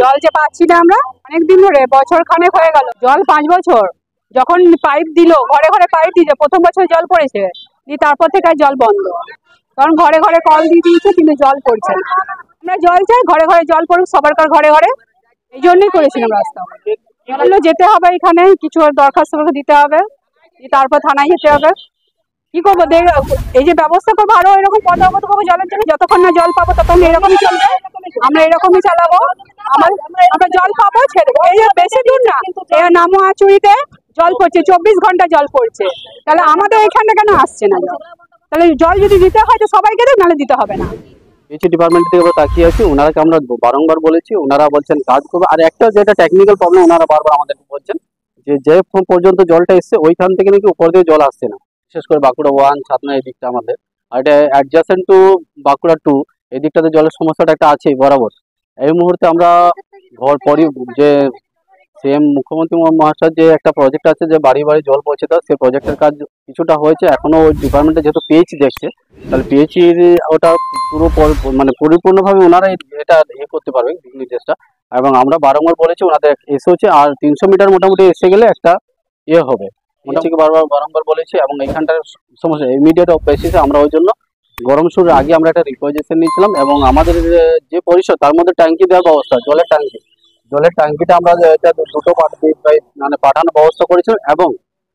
জল যে পাচ্ছি না আমরা অনেকদিন ধরে, বছর খানেক হয়ে গেল। জল 5 বছর যখন পাইপ দিল, ঘরে ঘরে পাইপ দিয়েছে, প্রথম বছর জল পড়েছে, দিয়ে তারপর থেকে আর জল বন্ধ। কারণ ঘরে ঘরে কল দিয়ে দিয়েছে, কিন্তু জল পড়ছে না। আমরা জল চাই, ঘরে ঘরে জল পড়ুক সবার ঘরে ঘরে, এই জন্যই করেছিলাম রাস্তা। জল যেতে হবে, এখানে কিছু দরখাস্ত দিতে হবে, তারপর থানায় যেতে হবে। কি করবো, এই যে ব্যবস্থা করবো, আরো এরকম পদাবত করবো জলের জন্য। যতক্ষণ না জল পাবো ততক্ষণ এরকমই চলবে, আমরা এরকমই চালাবো। আমরা জল পাবো, ছেড়ে এই যে বেশি দূর না, নামো আচুরিতে জল পড়ছে, 24 ঘন্টা জল পড়ছে। তাহলে আমাদের এখানটা কেন আসছে না জল? তাহলে জল যদি দিতে হয় তো সবাইকে দেয়, নাহলে দিতে হবে না। পিএইচই ডিপার্টমেন্ট থেকে আমরা তাকিয়ে আছি, ওনারাকে আমরা বারংবার বলেছি, ওনারা বলছেন কাজ করবে। আর একটা যেটা টেকনিক্যাল প্রবলেম, ওনারা বারবার আমাদেরকে বলছেন যে পর্যন্ত জলটা এসছে ওইখান থেকে নাকি উপর দিয়ে জল আসছে না, বিশেষ করে বাঁকুড়া 1 ছাতনা এই দিকটা আমাদের। আর এটা অ্যাডজাসেন্ট টু বাঁকুড়া 2, এই দিকটাতে জলের সমস্যাটা একটা আছেই বরাবর। এই মুহূর্তে আমরা যে সিএম মুখ্যমন্ত্রী মহাশয় যে একটা প্রজেক্ট আছে যে বাড়ি বাড়ি জল পৌঁছে দেওয়া, সেই প্রজেক্টের কাজ কিছুটা হয়েছে। এখনো ওই ডিপার্টমেন্টে যেহেতু পিএইচই দেখছে, তাহলে পিএইচির ওটা পুরো মানে পরিপূর্ণভাবে ওনারা এটা করতে পারবে নির্দেশটা। এবং আমরা বারংবার বলেছি, ওনাদের এসেছে, আর 300 মিটার মোটামুটি এসে গেলে একটা হবে মোটামুটি, বারংবার বলেছি। এবং এখানটার সমস্যা ইমিডিয়েট বেসিসে আমরা ওই জন্য গরম শুরুর আগে আমরা একটা রিকোয়েস্টেশন নিয়েছিলাম, এবং আমাদের যে পরিষদ তার মধ্যে ট্যাঙ্কি দেওয়ার ব্যবস্থা, জলের ট্যাঙ্কিটা আমরা এটা দুটো মানে পাঠানোর ব্যবস্থা করেছিলাম। এবং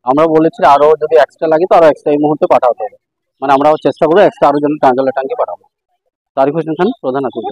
আমরা বলেছি আরো যদি এক্সট্রা লাগে তো আরো এক্সট্রা এই মুহূর্তে পাঠাতে হবে, মানে আমরা চেষ্টা করবো এক্সট্রা আরো জন্য জলের ট্যাঙ্কি পাঠাবো। তারিখ হোসেন খান, প্রধান অতিথি।